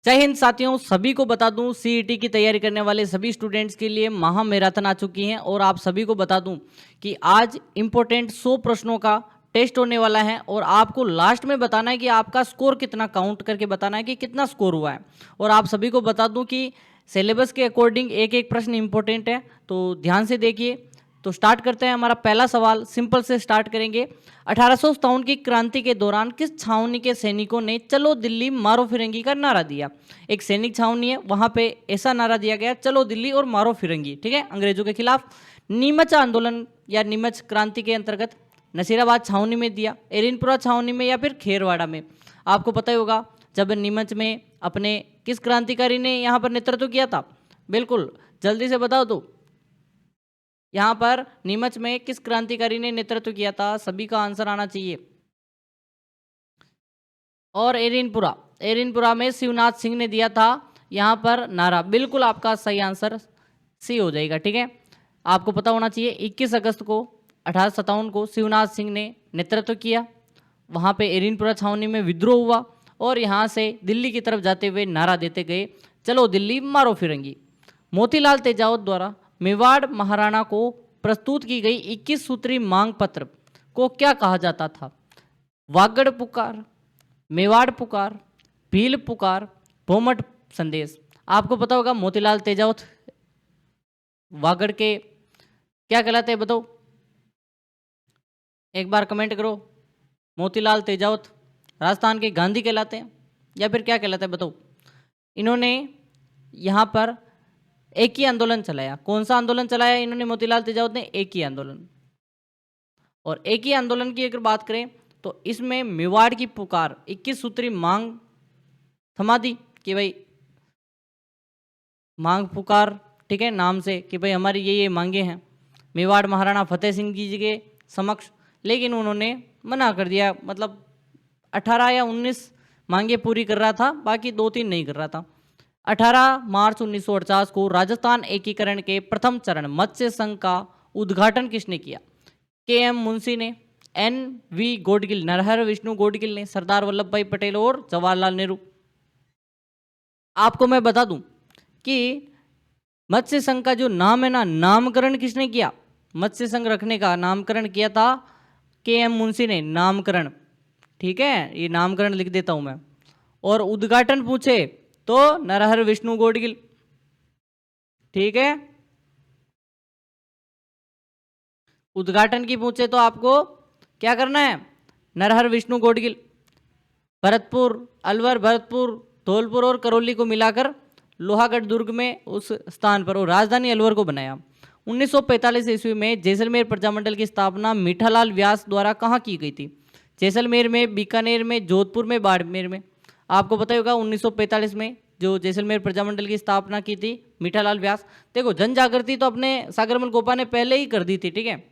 जय हिंद साथियों, सभी को बता दूं सीईटी की तैयारी करने वाले सभी स्टूडेंट्स के लिए महा मैराथन आ चुकी है। और आप सभी को बता दूं कि आज इंपॉर्टेंट 100 प्रश्नों का टेस्ट होने वाला है और आपको लास्ट में बताना है कि आपका स्कोर कितना, काउंट करके बताना है कि कितना स्कोर हुआ है। और आप सभी को बता दूं कि सिलेबस के अकॉर्डिंग एक एक प्रश्न इंपॉर्टेंट है, तो ध्यान से देखिए। तो स्टार्ट करते हैं। हमारा पहला सवाल सिंपल से स्टार्ट करेंगे। 1857 की क्रांति के दौरान किस छावनी के सैनिकों ने चलो दिल्ली मारो फिरंगी का नारा दिया? एक सैनिक छावनी है, वहां पे ऐसा नारा दिया गया, चलो दिल्ली और मारो फिरंगी, ठीक है, अंग्रेजों के खिलाफ। नीमच आंदोलन या नीमच क्रांति के अंतर्गत नसीराबाद छावनी में दिया, एरिनपुरा छावनी में, या फिर खेरवाड़ा में? आपको पता ही होगा जब नीमच में अपने किस क्रांतिकारी ने यहाँ पर नेतृत्व किया था? बिल्कुल, जल्दी से बताओ। तो यहाँ पर नीमच में किस क्रांतिकारी ने नेतृत्व किया था? सभी का आंसर आना चाहिए। और एरिनपुरा में शिवनाथ सिंह ने दिया था यहाँ पर नारा। बिल्कुल आपका सही आंसर सी हो जाएगा, ठीक है। आपको पता होना चाहिए 21 अगस्त को 1857 को शिवनाथ सिंह ने नेतृत्व किया, वहाँ पे एरिनपुरा छावनी में विद्रोह हुआ और यहाँ से दिल्ली की तरफ जाते हुए नारा देते गए, चलो दिल्ली मारो फिरंगी। मोतीलाल तेजावत द्वारा मेवाड़ महाराणा को प्रस्तुत की गई 21 सूत्री मांग पत्र को क्या कहा जाता था? वागड़ पुकार, मेवाड़ पुकार, भील पुकार, भोमट संदेश। आपको पता होगा मोतीलाल तेजावत वागड़ के क्या कहलाते हैं, बताओ एक बार कमेंट करो। मोतीलाल तेजावत राजस्थान के गांधी कहलाते हैं या फिर क्या कहलाते हैं, बताओ। इन्होंने यहाँ पर एक ही आंदोलन चलाया। कौन सा आंदोलन चलाया इन्होंने? मोतीलाल तेजावत ने एक ही आंदोलन। और एक ही आंदोलन की अगर बात करें तो इसमें मेवाड़ की पुकार 21 सूत्री मांग थमा दी कि भाई मांग पुकार, ठीक है, नाम से कि भाई हमारी ये मांगे हैं मेवाड़ महाराणा फतेह सिंह जी के समक्ष, लेकिन उन्होंने मना कर दिया। मतलब 18 या 19 मांगे पूरी कर रहा था, बाकी 2-3 नहीं कर रहा था। 18 मार्च 1948 को राजस्थान एकीकरण के प्रथम चरण मत्स्य संघ का उद्घाटन किसने किया? के.एम. मुंशी ने, एन.वी. गोडगिल, नरहर विष्णु गोडगिल ने, सरदार वल्लभ भाई पटेल और जवाहरलाल नेहरू? आपको मैं बता दूं कि मत्स्य संघ का जो नाम है ना, नामकरण किसने किया? मत्स्य संघ रखने का नामकरण किया था के.एम. मुंशी ने, नामकरण, ठीक है, ये नामकरण लिख देता हूं मैं। और उद्घाटन पूछे तो नरहर विष्णु गोडगिल, ठीक है। उद्घाटन की पूछे तो आपको क्या करना है? नरहर विष्णु गोडगिल। भरतपुर, अलवर, भरतपुर, धौलपुर और करौली को मिलाकर लोहागढ़ दुर्ग में उस स्थान पर और राजधानी अलवर को बनाया। 1945 ईस्वी में जैसलमेर प्रजामंडल की स्थापना मीठालाल व्यास द्वारा कहाँ की गई थी? जैसलमेर में, बीकानेर में, जोधपुर में, बाड़मेर में? आपको पता होगा 1945 में जो जैसलमेर प्रजामंडल की स्थापना की थी मीठालाल व्यास। देखो, जन जागृति तो अपने सागरमल गोपा ने पहले ही कर दी थी, ठीक है,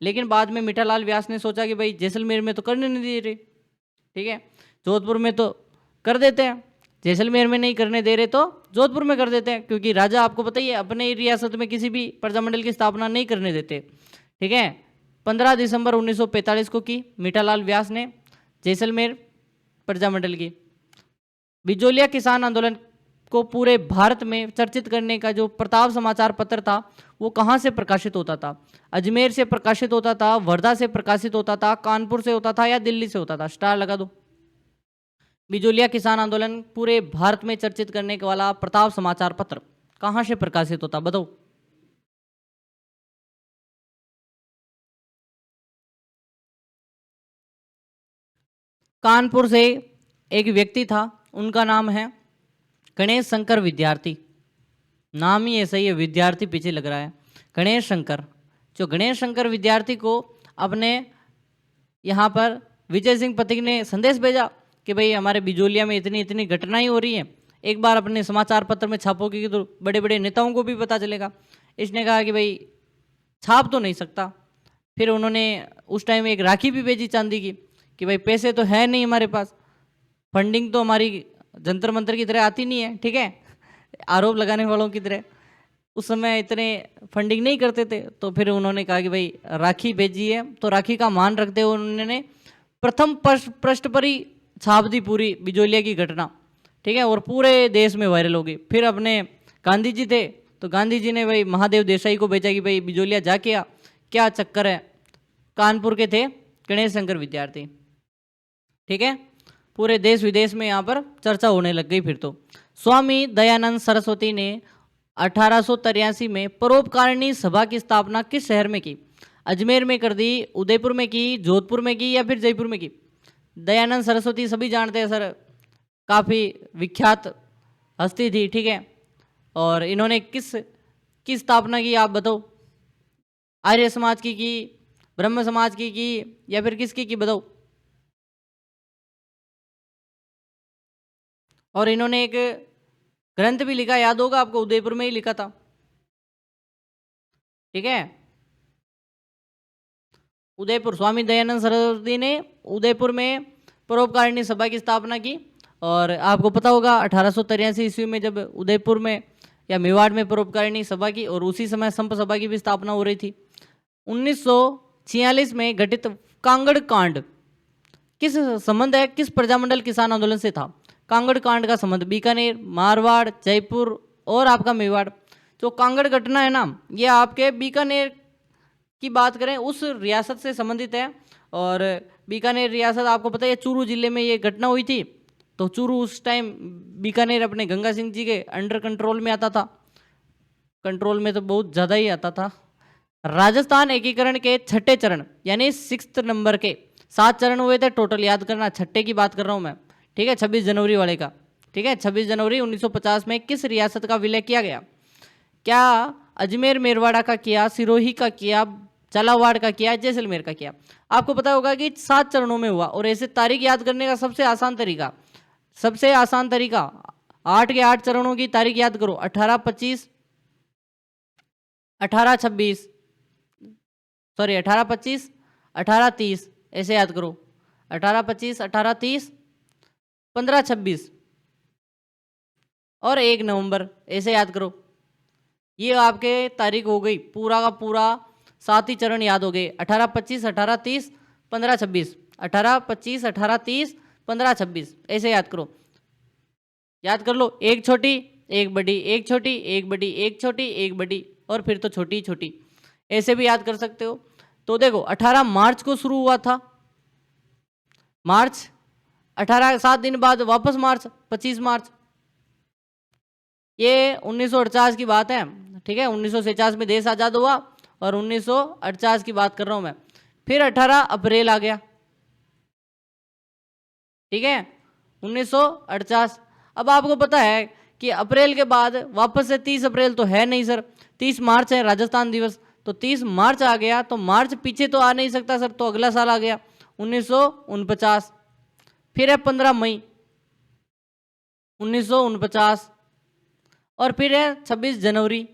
लेकिन बाद में मीठालाल व्यास ने सोचा कि भाई जैसलमेर में तो करने नहीं दे रहे, ठीक है, जोधपुर में तो कर देते हैं, जैसलमेर में नहीं करने दे रहे तो जोधपुर में कर देते हैं, क्योंकि राजा आपको पता ही है अपने रियासत में किसी भी प्रजामंडल की स्थापना नहीं करने देते, ठीक है। 15 दिसंबर 1945 को की मीठालाल व्यास ने जैसलमेर प्रजामंडल की। बिजोलिया किसान आंदोलन को पूरे भारत में चर्चित करने का जो प्रताप समाचार पत्र था वो कहाँ से प्रकाशित होता था? अजमेर से प्रकाशित होता था, वर्धा से प्रकाशित होता था, कानपुर से होता था या दिल्ली से होता था? स्टार लगा दो। बिजोलिया किसान आंदोलन पूरे भारत में चर्चित करने वाला प्रताप समाचार पत्र कहाँ से प्रकाशित होता, बताओ। कानपुर से एक व्यक्ति था, उनका नाम है गणेश शंकर विद्यार्थी। नाम ही ऐसा ही है, विद्यार्थी पीछे लग रहा है, गणेश शंकर। जो गणेश शंकर विद्यार्थी को अपने यहाँ पर विजय सिंह पथिक ने संदेश भेजा कि भाई हमारे बिजोलिया में इतनी इतनी घटनाएं हो रही हैं, एक बार अपने समाचार पत्र में छापोगे तो बड़े बड़े नेताओं को भी पता चलेगा। इसने कहा कि भाई छाप तो नहीं सकता। फिर उन्होंने उस टाइम एक राखी भी भेजी चांदी की कि भाई पैसे तो है नहीं हमारे पास, फंडिंग तो हमारी जंतर मंतर की तरह आती नहीं है, ठीक है, आरोप लगाने वालों की तरह उस समय इतने फंडिंग नहीं करते थे। तो फिर उन्होंने कहा कि भाई राखी भेजी है, तो राखी का मान रखते हुए उन्होंने प्रथम पृष्ठ पर ही छाप दी पूरी बिजोलिया की घटना, ठीक है, और पूरे देश में वायरल हो गई। फिर अपने गांधी जी थे, तो गांधी जी ने भाई महादेव देसाई को भेजा कि भाई बिजोलिया जाके आ, क्या चक्कर है। कानपुर के थे गणेश शंकर विद्यार्थी, ठीक है, पूरे देश विदेश में यहाँ पर चर्चा होने लग गई। फिर तो स्वामी दयानंद सरस्वती ने 1883 में परोपकारिणी सभा की स्थापना किस शहर में की? अजमेर में कर दी, उदयपुर में की, जोधपुर में की, या फिर जयपुर में की? दयानंद सरस्वती सभी जानते हैं सर, काफ़ी विख्यात हस्ती थी, ठीक है, और इन्होंने किस स्थापना की आप बताओ? आर्य समाज की, ब्रह्म समाज की, या फिर किसकी बताओ? और इन्होंने एक ग्रंथ भी लिखा, याद होगा आपको, उदयपुर में ही लिखा था, ठीक है, उदयपुर। स्वामी दयानंद सरस्वती ने उदयपुर में परोपकारिणी सभा की स्थापना की। और आपको पता होगा 1883 ईस्वी में जब उदयपुर में या मेवाड़ में परोपकारिणी सभा की, और उसी समय संप सभा की भी स्थापना हो रही थी। 1946 में घटित कांगड़ कांड किस संबंध है, किस प्रजामंडल किसान आंदोलन से था? कांगड़ कांड का संबंध बीकानेर, मारवाड़, जयपुर और आपका मेवाड़। जो कांगड़ घटना है ना, ये आपके बीकानेर की बात करें उस रियासत से संबंधित है। और बीकानेर रियासत आपको पता है चूरू जिले में ये घटना हुई थी। तो चूरू उस टाइम बीकानेर अपने गंगा सिंह जी के अंडर कंट्रोल में आता था, कंट्रोल में तो बहुत ज़्यादा ही आता था। राजस्थान एकीकरण के छठे चरण यानी 6th नंबर के 7 चरण हुए थे टोटल, याद करना, छठे की बात कर रहा हूँ मैं, ठीक है, 26 जनवरी वाले का, ठीक है, 26 जनवरी 1950 में किस रियासत का विलय किया गया? क्या अजमेर मेरवाड़ा का किया, सिरोही का किया, झालावाड़ का किया, जैसलमेर का किया? आपको पता होगा कि 7 चरणों में हुआ। और ऐसे तारीख याद करने का सबसे आसान तरीका 8 के 8 चरणों की तारीख याद करो, 1825, 1826, सॉरी 1825, 1830, ऐसे याद करो, 1825, 1830, 1526 और 1 नवंबर, ऐसे याद करो। ये आपके तारीख हो गई, पूरा का पूरा 7 ही चरण याद हो गए, 1825, 1830, 1526, 1825, 1830, 1526, ऐसे याद करो। याद कर लो, एक छोटी एक बड़ी, एक छोटी एक बड़ी, एक छोटी एक बड़ी, और फिर तो छोटी छोटी, ऐसे भी याद कर सकते हो। तो देखो 18 मार्च को शुरू हुआ था, मार्च 18, 7 दिन बाद वापस मार्च, 25 मार्च। ये 1948 की बात है, ठीक है, 1949 में देश आज़ाद हुआ और 1948 की बात कर रहा हूँ मैं। फिर 18 अप्रैल आ गया, ठीक है, 1948। अब आपको पता है कि अप्रैल के बाद वापस से 30 अप्रैल तो है नहीं सर, 30 मार्च है राजस्थान दिवस, तो 30 मार्च आ गया, तो मार्च पीछे तो आ नहीं सकता सर, तो अगला साल आ गया 1949। फिर है 15 मई 1949, और फिर है 26 जनवरी।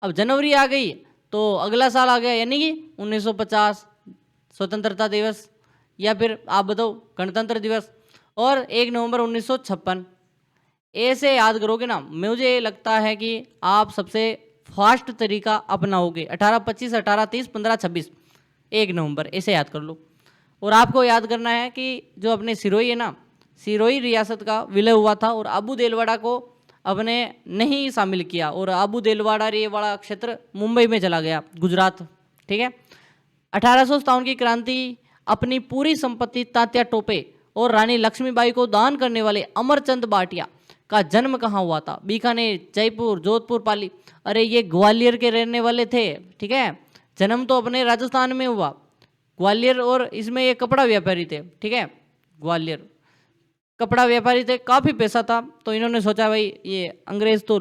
अब जनवरी आ गई तो अगला साल आ गया, यानी कि 1950 स्वतंत्रता दिवस, या फिर आप बताओ गणतंत्र दिवस, और 1 नवंबर 1956। ऐसे याद करोगे ना, मुझे लगता है कि आप सबसे फास्ट तरीका अपनाओगे। 18, 25, 18, 30, 15, 26, 1 नवंबर, ऐसे याद कर लो। और आपको याद करना है कि जो अपने सिरोही है ना, सिरोही रियासत का विलय हुआ था और अबू देलवाड़ा को अपने नहीं शामिल किया, और अबू देलवाड़ा ये वाला क्षेत्र मुंबई में चला गया, गुजरात, ठीक है। 1857 की क्रांति अपनी पूरी संपत्ति तात्या टोपे और रानी लक्ष्मीबाई को दान करने वाले अमरचंद भाटिया का जन्म कहाँ हुआ था? बीकानेर, जयपुर, जोधपुर, पाली। अरे ये ग्वालियर के रहने वाले थे, ठीक है, जन्म तो अपने राजस्थान में हुआ, ग्वालियर, और इसमें ये कपड़ा व्यापारी थे, ठीक है, ग्वालियर कपड़ा व्यापारी थे, काफ़ी पैसा था, तो इन्होंने सोचा भाई ये अंग्रेज तो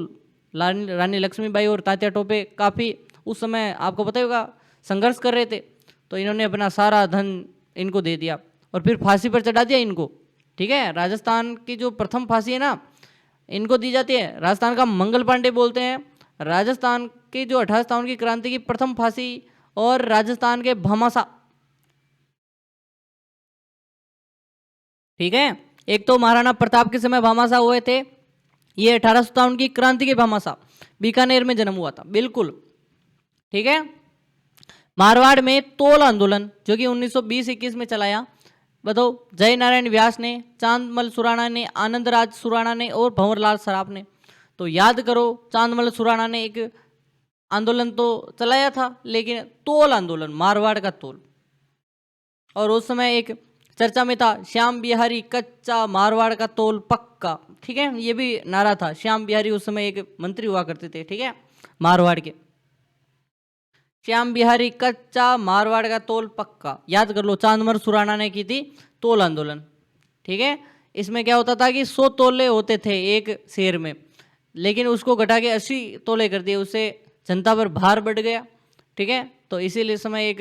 रानी लक्ष्मीबाई और तात्या टोपे काफ़ी उस समय आपको पता होगा संघर्ष कर रहे थे, तो इन्होंने अपना सारा धन इनको दे दिया और फिर फांसी पर चढ़ा दिया इनको, ठीक है। राजस्थान की जो प्रथम फांसी है ना, इनको दी जाती है, राजस्थान का मंगल पांडे बोलते हैं। राजस्थान की जो 1857 की क्रांति की प्रथम फांसी, और राजस्थान के भामाशाह, ठीक है, एक तो महाराणा प्रताप के समय भामाशाह हुए थे, ये 1857 की क्रांति के भामाशाह, बीकानेर में जन्म हुआ था, बिल्कुल, ठीक है। मारवाड़ में तोल आंदोलन जो कि 1920-21 में चलाया, बताओ। जय नारायण व्यास ने, चांदमल सुराणा ने, आनंदराज सुराणा ने और भंवरलाल सराफ ने। तो याद करो, चांदमल सुराणा ने एक आंदोलन तो चलाया था, लेकिन तोल आंदोलन, मारवाड़ का तोल। और उस समय एक चर्चा में था, श्याम बिहारी कच्चा मारवाड़ का तोल पक्का। ठीक है, ये भी नारा था। श्याम बिहारी उस समय एक मंत्री हुआ करते थे, ठीक है, मारवाड़ के। श्याम बिहारी कच्चा मारवाड़ का तोल पक्का, याद कर लो। चांदमल सुराणा ने की थी तोल आंदोलन। ठीक है, इसमें क्या होता था कि 100 तोले होते थे एक शेर में, लेकिन उसको घटा के 80 तोले कर दिए। उससे जनता पर भार बढ़ गया। ठीक है, तो इसीलिए समय एक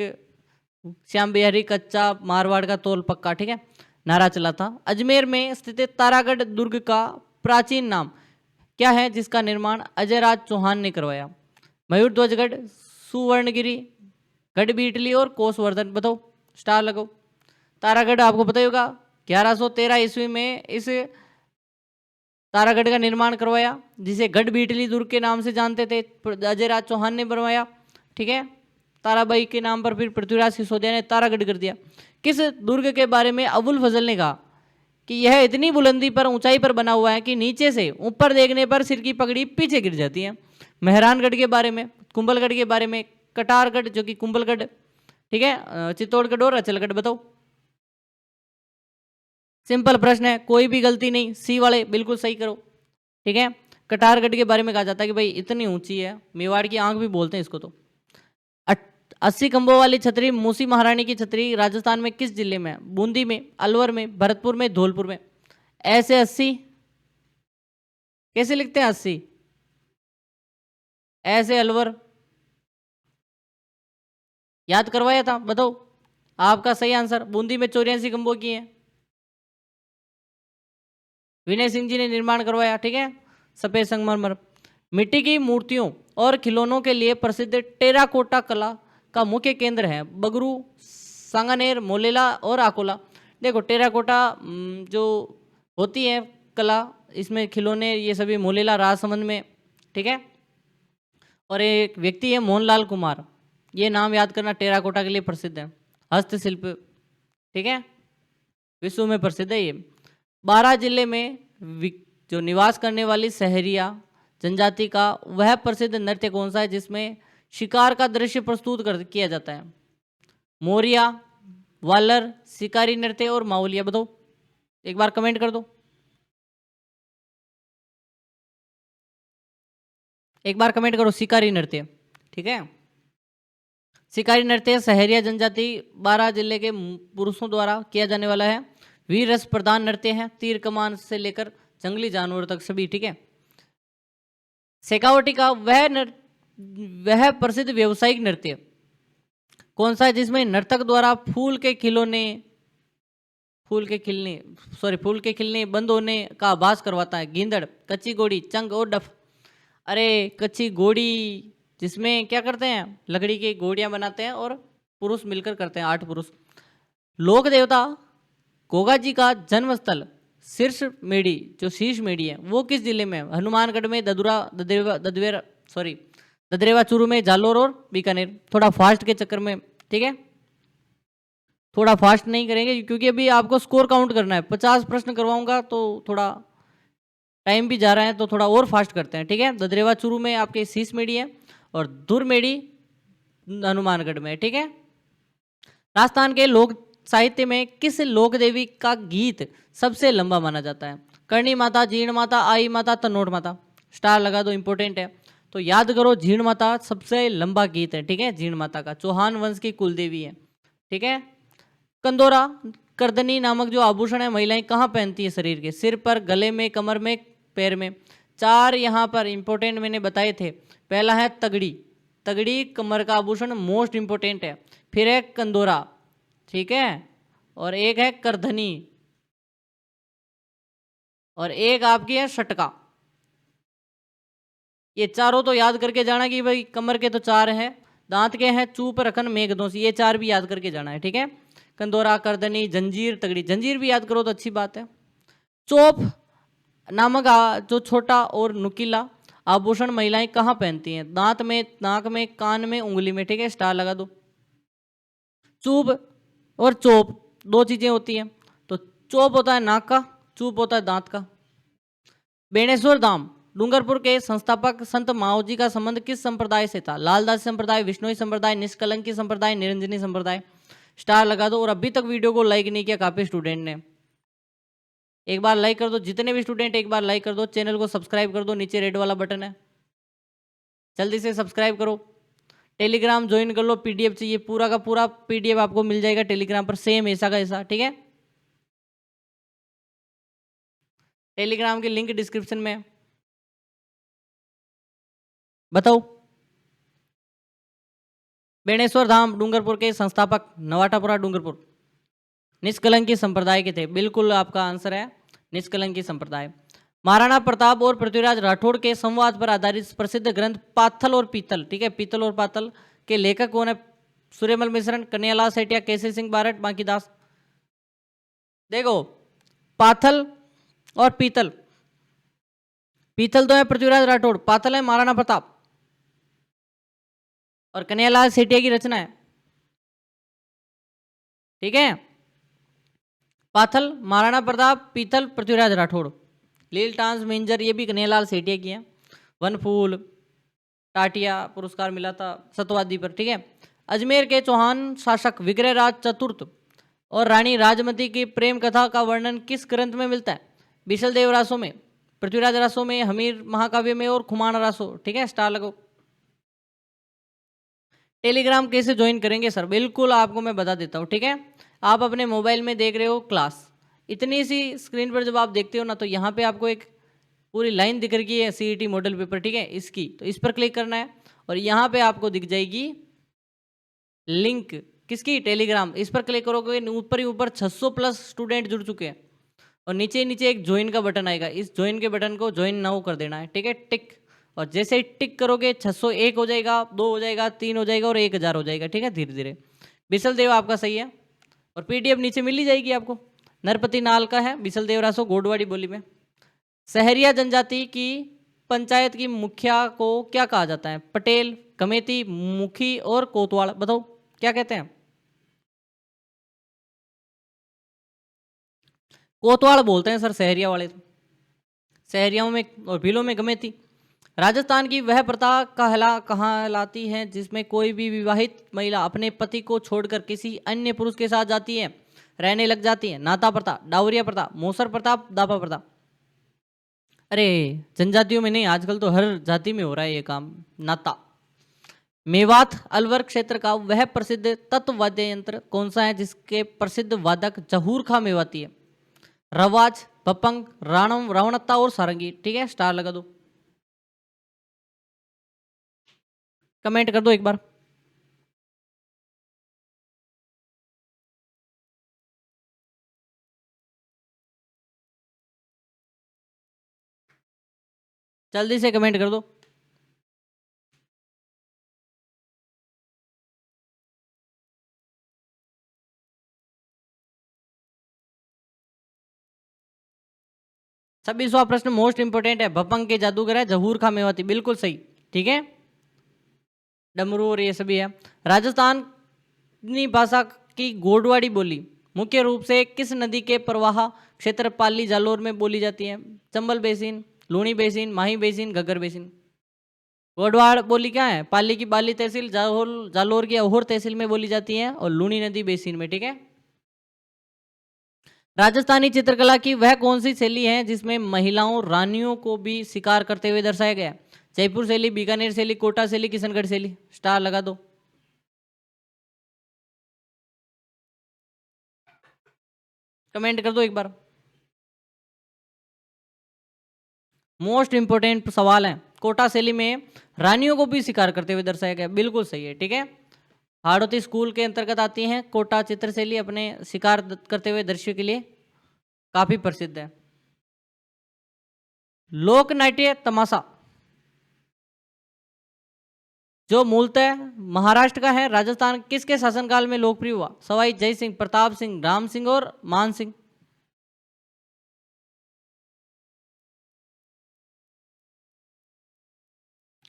श्याम बिहारी कच्चा मारवाड़ का तोल पक्का, ठीक है, नारा चला था। अजमेर में स्थित तारागढ़ दुर्ग का प्राचीन नाम क्या है, जिसका निर्माण अजयराज चौहान ने करवाया? मयूरध्वजगढ़, सुवर्णगिरी, गढ़बीटली और कोसवर्धन। बताओ, स्टार लगाओ। तारागढ़ आपको पता ही होगा, 1113 ईस्वी में इस तारागढ़ का निर्माण करवाया, जिसे गढ़बीटली दुर्ग के नाम से जानते थे, अजयराज चौहान ने बनवाया। ठीक है, ताराबाई के नाम पर फिर पृथ्वीराज सिसोदिया ने तारागढ़ कर दिया। किस दुर्ग के बारे में अबुल फजल ने कहा कि यह इतनी बुलंदी पर, ऊंचाई पर बना हुआ है कि नीचे से ऊपर देखने पर सिर की पगड़ी पीछे गिर जाती है? मेहरानगढ़ के बारे में, कुंभलगढ़ के बारे में, कटारगढ़ जो कि कुंभलगढ़, ठीक है, चित्तौड़गढ़ और अचलगढ़। बताओ, सिंपल प्रश्न है, कोई भी गलती नहीं, सी वाले बिल्कुल सही करो। ठीक है, कटारगढ़ के बारे में कहा जाता है कि भाई इतनी ऊंची है, मेवाड़ की आंख भी बोलते हैं इसको। तो 80 खंभों वाली छतरी, मूसी महारानी की छतरी राजस्थान में किस जिले में है? बूंदी में, अलवर में, भरतपुर में, धौलपुर में। ऐसे 80 कैसे लिखते हैं? 80 ऐसे अलवर, याद करवाया था। बताओ, आपका सही आंसर बूंदी में 84 खंभों की है, विनय सिंह जी ने निर्माण करवाया। ठीक है, सफेद संगमरमर। मिट्टी की मूर्तियों और खिलौनों के लिए प्रसिद्ध टेराकोटा कला का मुख्य केंद्र है बगरू, सांगानेर, मोलेला और आकोला। देखो, टेराकोटा जो होती है कला, इसमें खिलौने ये सभी मोलेला, राजसमंद में। ठीक है, और एक व्यक्ति है मोहनलाल कुमार, ये नाम याद करना, टेराकोटा के लिए प्रसिद्ध है, हस्तशिल्प। ठीक है, विश्व में प्रसिद्ध है ये। 12 जिले में जो निवास करने वाली सहरिया जनजाति का वह प्रसिद्ध नृत्य कौन सा है जिसमें शिकार का दृश्य प्रस्तुत किया जाता है? मोरिया, वालर, शिकारी नृत्य और माउलिया। बताओ, एक बार कमेंट कर दो, एक बार कमेंट करो, शिकारी नृत्य। ठीक है, शिकारी नृत्य सहरिया जनजाति 12 जिले के पुरुषों द्वारा किया जाने वाला है। वीर रस प्रधान नृत्य है, तीर कमान से लेकर जंगली जानवर तक सभी। ठीक है, शेखावटी का वह प्रसिद्ध व्यावसायिक नृत्य कौन सा है जिसमें नर्तक द्वारा फूल के खिलने बंद होने का आभास करवाता है? गींदड़, कच्ची घोड़ी, चंग और डफ। अरे कच्ची घोड़ी, जिसमें क्या करते हैं, लकड़ी की घोड़ियां बनाते हैं और पुरुष मिलकर करते हैं, 8 पुरुष। लोक देवता गोगा जी का जन्म स्थल शीर्ष मेड़ी, जो शीर्ष मेड़ी है, वो किस जिले में है? हनुमानगढ़ में, ददरेवा चूरू में, जालोर और बीकानेर। थोड़ा फास्ट के चक्कर में, ठीक है, थोड़ा फास्ट नहीं करेंगे क्योंकि अभी आपको स्कोर काउंट करना है। 50 प्रश्न करवाऊंगा तो थोड़ा टाइम भी जा रहा है, तो थोड़ा और फास्ट करते हैं। ठीक है, ददरेवा चूरू में आपके शीश मेड़ी है और धुर मेड़ी हनुमानगढ़ में। ठीक है, राजस्थान के लोक साहित्य में किस लोक देवी का गीत सबसे लंबा माना जाता है? करणी माता, जीण माता, आई माता, तनोट माता। स्टार लगा दो, इंपॉर्टेंट है। तो याद करो, जीण माता सबसे लंबा गीत है। ठीक है, जीण माता का, चौहान वंश की कुल देवी है। ठीक है, कंदोरा, करदनी नामक जो आभूषण है महिलाएं कहाँ पहनती है शरीर के? सिर पर, गले में, कमर में, पैर में। 4 यहाँ पर इंपॉर्टेंट मैंने बताए थे। पहला है तगड़ी, तगड़ी कमर का आभूषण मोस्ट इंपॉर्टेंट है। फिर है कंदोरा, ठीक है, और एक है करधनी, और एक आपकी है शटका। ये चारों तो याद करके जाना कि भाई कमर के तो 4 हैं, दांत के हैं चूप, रखन, मेघदोषी, ये 4 भी याद करके जाना है। ठीक है, कंदोरा, करदनी, जंजीर, तगड़ी। जंजीर भी याद करो तो अच्छी बात है। चोप नामक जो छोटा और नुकीला आभूषण महिलाएं कहाँ पहनती हैं? दांत में, नाक में, कान में, उंगली में। ठीक है, स्टार लगा दो। चूप और चोप दो चीजें होती हैं। तो चोप होता है नाक का, चूप होता है दांत का। बेणेश्वर धाम डूंगरपुर के संस्थापक संत माओजी का संबंध किस संप्रदाय से था? लालदास संप्रदाय, विष्णुई संप्रदाय, निष्कलंकी संप्रदाय, निरंजनी संप्रदाय। स्टार लगा दो। और अभी तक वीडियो को लाइक नहीं किया काफी स्टूडेंट ने, एक बार लाइक कर दो। जितने भी स्टूडेंट एक बार लाइक कर दो। चैनल को सब्सक्राइब कर दो, नीचे रेड वाला बटन है, जल्दी से सब्सक्राइब करो। टेलीग्राम ज्वाइन कर लो, पीडीएफ चाहिए, पूरा का पूरा पीडीएफ आपको मिल जाएगा टेलीग्राम पर, सेम ऐसा का ऐसा, ठीक है। टेलीग्राम की लिंक डिस्क्रिप्शन में है। बताओ। बेणेश्वर धाम डूंगरपुर के संस्थापक नवाटापुरा डूंगरपुर निष्कलंकी संप्रदाय के थे। बिल्कुल आपका आंसर है निष्कलंकी संप्रदाय। महाराणा प्रताप और पृथ्वीराज राठौड़ के संवाद पर आधारित प्रसिद्ध ग्रंथ पाथल और पीतल, ठीक है, पीतल और पातल के लेखक कौन है? सूर्यमल मिश्रण, कन्हैयालाल सेठिया, केसरी सिंह बारट, बांकीदास। देखो पाथल और पीतल, पीतल तो है पृथ्वीराज राठौड़, पातल है महाराणा प्रताप और कन्हैयालाल सेठिया की रचना है, ठीक है। पाथल महाराणा प्रताप, पीतल पृथ्वीराज राठौड़, लील टांस मिंजर ये भी कन्हैयालाल सेठिया की है। वन फूल टाटिया पुरस्कार मिला था सतवादी पर, ठीक है। अजमेर के चौहान शासक विग्रहराज चतुर्थ और रानी राजमती की प्रेम कथा का वर्णन किस ग्रंथ में मिलता है? बिसल देव रासों में, पृथ्वीराज रासों में, हमीर महाकाव्य में और खुमान रासो, ठीक है। स्टार लगो। टेलीग्राम कैसे ज्वाइन करेंगे सर? बिल्कुल आपको मैं बता देता हूँ, ठीक है। आप अपने मोबाइल में देख रहे हो क्लास, इतनी सी स्क्रीन पर जब आप देखते हो ना, तो यहाँ पे आपको एक पूरी लाइन दिख रही है सीईटी मॉडल पेपर, ठीक है, इसकी, तो इस पर क्लिक करना है और यहाँ पे आपको दिख जाएगी लिंक किसकी? टेलीग्राम। इस पर क्लिक करोगे, ऊपर ही ऊपर 600 प्लस स्टूडेंट जुड़ चुके हैं और नीचे नीचे एक ज्वाइन का बटन आएगा, इस ज्वाइन के बटन को ज्वाइन नाउ कर देना है, ठीक है, टिक। और जैसे ही टिक करोगे 601 हो जाएगा, 2 हो जाएगा, 3 हो जाएगा और 1000 हो जाएगा, ठीक है, धीरे धीरे। बिसल देव आपका सही है और पीडीएफ नीचे मिल ही जाएगी आपको। नरपति नाल का है, बिसल देव रासो, गोडवाड़ी बोली में। सहरिया जनजाति की पंचायत की मुखिया को क्या कहा जाता है? पटेल, कमेती, मुखी और कोतवाल। बताओ क्या कहते हैं? कोतवाल बोलते हैं सर सहरिया वाले तो। सहरियाओं में और भीलों में कमेती। राजस्थान की वह प्रथा कहलाती है जिसमें कोई भी विवाहित महिला अपने पति को छोड़कर किसी अन्य पुरुष के साथ जाती है, रहने लग जाती है। नाता प्रथा, डावरिया प्रथा, मोसर प्रथा, दापा प्रथा। अरे जनजातियों में नहीं, आजकल तो हर जाति में हो रहा है ये काम, नाता। मेवात अलवर क्षेत्र का वह प्रसिद्ध तत्व वाद्य यंत्र कौन सा है जिसके प्रसिद्ध वादक जहूर खा मेवाती है? रवाज, पपंग, राणम, रावणत्ता और सारंगी, ठीक है। स्टार लगा दो, कमेंट कर दो एक बार। जल्दी से कमेंट कर दो। छब्बीसवां प्रश्न मोस्ट इंपोर्टेंट है। भपंग के जादूगर है जहूर खा मेवाती, बिल्कुल सही, ठीक है। डमरू और ये सभी है। राजस्थानी भाषा की गोडवाड़ी बोली मुख्य रूप से किस नदी के प्रवाह क्षेत्र पाली जालोर में बोली जाती है? चंबल बेसिन, लूणी बेसिन, माही बेसिन, घग्गर बेसिन। गोडवाड़ बोली क्या है? पाली की बाली तहसील, जालोर की अहोर तहसील में बोली जाती है और लूणी नदी बेसिन में, ठीक है। राजस्थानी चित्रकला की वह कौन सी शैली है जिसमें महिलाओं रानियों को भी शिकार करते हुए दर्शाया गया है? जयपुर शैली, बीकानेर शैली, कोटा शैली, किशनगढ़ शैली। स्टार लगा दो, कमेंट कर दो एक बार। मोस्ट इंपोर्टेंट सवाल है। कोटा शैली में रानियों को भी शिकार करते हुए दर्शाया गया, बिल्कुल सही है, ठीक है। हाड़ौती स्कूल के अंतर्गत आती हैं कोटा चित्र शैली, अपने शिकार करते हुए दृश्य के लिए काफी प्रसिद्ध है। लोक नाट्य तमाशा जो मूलतः महाराष्ट्र का है, राजस्थान किसके शासनकाल में लोकप्रिय हुआ? सवाई जय सिंह, प्रताप सिंह, राम सिंह और मान सिंह।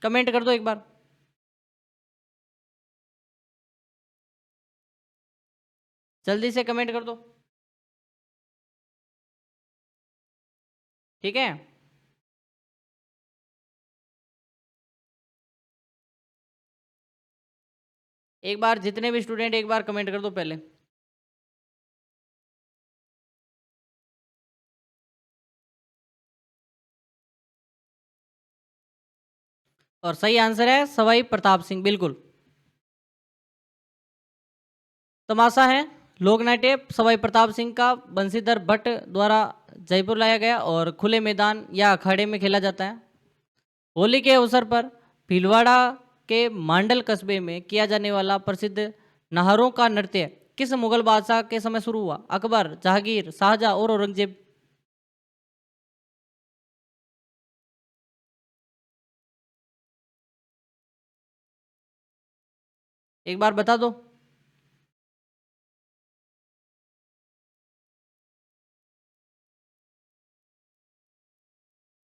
कमेंट कर दो एक बार। जल्दी से कमेंट कर दो। ठीक है, एक बार जितने भी स्टूडेंट एक बार कमेंट कर दो पहले। और सही आंसर है सवाई प्रताप सिंह, बिल्कुल। तमाशा है लोक नाट्य सवाई प्रताप सिंह का बंशीधर भट्ट द्वारा जयपुर लाया गया और खुले मैदान या अखाड़े में खेला जाता है। होली के अवसर पर भीलवाड़ा के मांडल कस्बे में किया जाने वाला प्रसिद्ध नाहरों का नृत्य किस मुगल बादशाह के समय शुरू हुआ? अकबर, जहांगीर, शाहजहां और औरंगजेब। एक बार बता दो।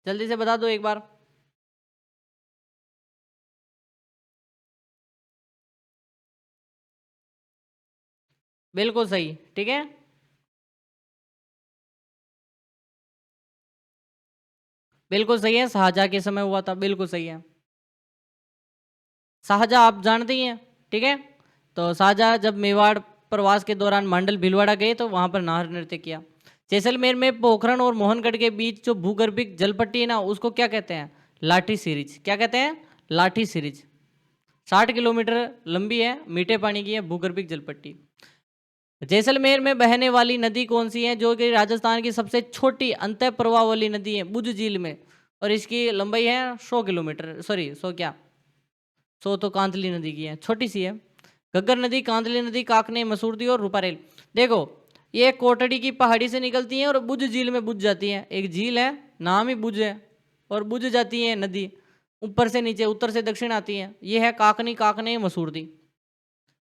जल्दी से बता दो एक बार। बिल्कुल सही, ठीक है। बिल्कुल सही है, शाहजहां के समय हुआ था, बिल्कुल सही है। शाहजहां आप जानते ही हैं, ठीक है। तो शाहजहां जब मेवाड़ प्रवास के दौरान मांडल भीलवाड़ा गए तो वहां पर नाहर नृत्य किया। जैसलमेर में पोखरण और मोहनगढ़ के बीच जो भूगर्भिक जलपट्टी है ना, उसको क्या कहते हैं? लाठी सीरीज। क्या कहते हैं? लाठी सीरीज। 60 किलोमीटर लंबी है, मीठे पानी की है भूगर्भिक जलपट्टी। जैसलमेर में बहने वाली नदी कौन सी है जो कि राजस्थान की सबसे छोटी अंतः प्रवाह वाली नदी है बुज झील में, और इसकी लंबाई है 100 किलोमीटर, सॉरी 100 क्या, 100 तो कांतली नदी की है, छोटी सी है। घग्गर नदी, कांतली नदी, काकने, मसूरदी और रूपारेल। देखो, ये कोटड़ी की पहाड़ी से निकलती हैं और बुज झील में बुझ जाती हैं। एक झील है, नाम ही बुज है, और बुझ जाती है नदी, ऊपर से नीचे, उत्तर से दक्षिण आती है। ये है काकनी, काकने, मसूरदी।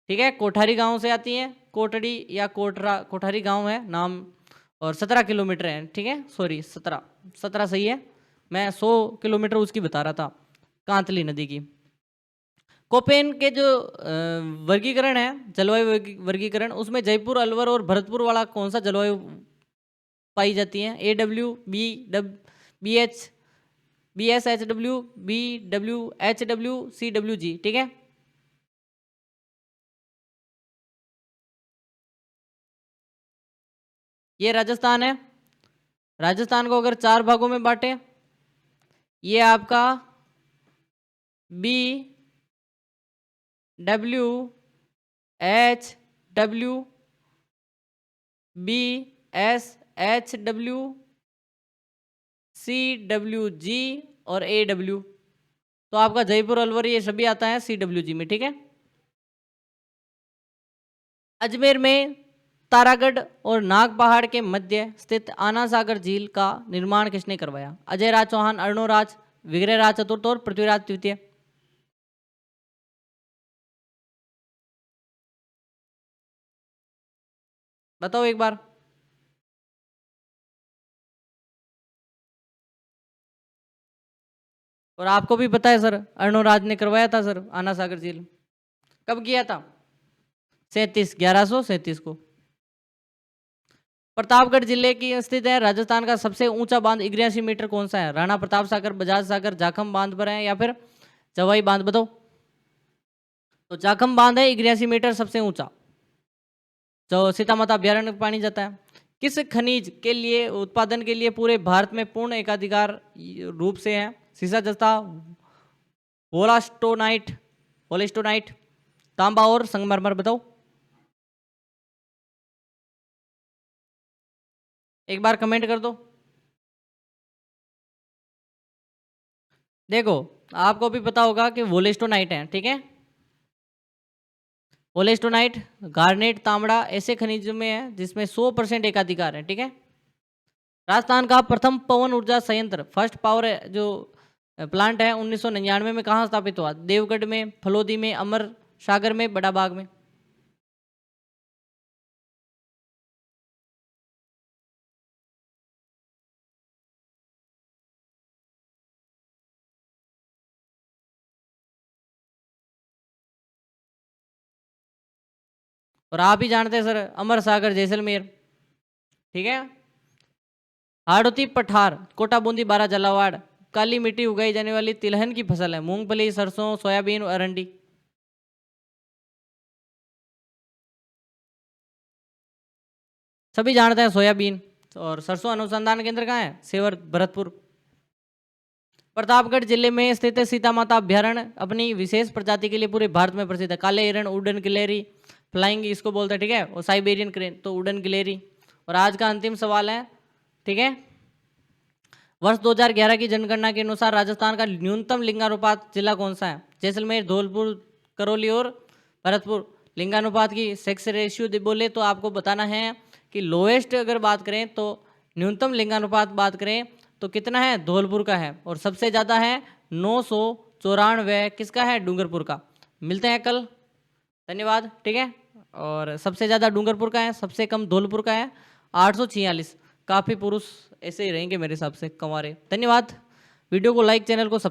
ठीक है, कोठारी गांव से आती है, कोटड़ी या कोटरा, कोठारी गांव है नाम, और 17 किलोमीटर है, ठीक है, सॉरी 17, 17 सही है। मैं 100 किलोमीटर उसकी बता रहा था, कांतली नदी की। कोपेन के जो वर्गीकरण है, जलवायु वर्गीकरण, उसमें जयपुर, अलवर और भरतपुर वाला कौन सा जलवायु पाई जाती है? AW, BS, HW, BW, HW, CWG, ठीक है। ये राजस्थान है। राजस्थान को अगर 4 भागों में बांटे, ये आपका BW, HW, BS, HW, CWG और AW। तो आपका जयपुर, अलवर ये सभी आता है CWG में, ठीक है। अजमेर में तारागढ़ और नाग पहाड़ के मध्य स्थित आना सागर झील का निर्माण किसने करवाया? अजय राज चौहान, अर्णोराज, विग्रहराज चतुर्थ और पृथ्वीराज तृतीय। बताओ एक बार। और आपको भी पता है सर, अर्णोराज ने करवाया था सर आना सागर झील। कब किया था? 1137 को। प्रतापगढ़ जिले की स्थित है राजस्थान का सबसे ऊंचा बांध 81 मीटर कौन सा है? राणा प्रताप सागर, बजाज सागर, जाखम बांध पर है, या फिर जवाई बांध? बताओ। तो जाखम बांध है 81 मीटर सबसे ऊंचा, जो सीतामाता अभ्यारण्य में पानी जाता है। किस खनिज के लिए उत्पादन के लिए पूरे भारत में पूर्ण एकाधिकार रूप से है? सीसा, जस्ता, वोलास्टोनाइट, वोलेस्टोनाइट, तांबा और संगमरमर। बताओ। एक बार कमेंट कर दो। देखो, आपको भी पता होगा कि वोलेस्टोनाइट है, ठीक है। वोलेस्टोनाइट, गार्नेट, तांबड़ा ऐसे खनिजों में है जिसमें 100% एकाधिकार है, ठीक है। राजस्थान का प्रथम पवन ऊर्जा संयंत्र, फर्स्ट पावर जो प्लांट है, 1999 में कहाँ स्थापित हुआ? देवगढ़ में, फलोदी में, अमर सागर में, बड़ा बाग में। और आप ही जानते हैं सर, अमर सागर जैसलमेर, ठीक है। हाड़ौती पठार, कोटा बूंदी बारा झालावाड़, काली मिट्टी उगाई जाने वाली तिलहन की फसल है, मूंगफली, सरसों, सोयाबीन, अरंडी। सभी जानते हैं सोयाबीन। और सरसों अनुसंधान केंद्र कहाँ है? सेवर, भरतपुर। प्रतापगढ़ जिले में स्थित सीता माता अभ्यारण्य अपनी विशेष प्रजाति के लिए पूरे भारत में प्रसिद्ध है। काले हिरण, उड़न गिलहरी, फ्लाइंग इसको बोलते हैं, ठीक है। और साइबेरियन क्रेन तो उड़न गिलहरी। और आज का अंतिम सवाल है, ठीक है। वर्ष 2011 की जनगणना के अनुसार राजस्थान का न्यूनतम लिंगानुपात जिला कौन सा है? जैसलमेर, धौलपुर, करौली और भरतपुर। लिंगानुपात की सेक्स रेशियो बोले तो आपको बताना है कि लोएस्ट अगर बात करें तो न्यूनतम लिंगानुपात बात करें तो कितना है? धौलपुर का है। और सबसे ज़्यादा है 994, किसका है? डूंगरपुर का। मिलते हैं कल, धन्यवाद, ठीक है। और सबसे ज़्यादा डूंगरपुर का है, सबसे कम धौलपुर का है 846। काफ़ी पुरुष ऐसे ही रहेंगे मेरे हिसाब से, कंवारे। धन्यवाद। वीडियो को लाइक, चैनल को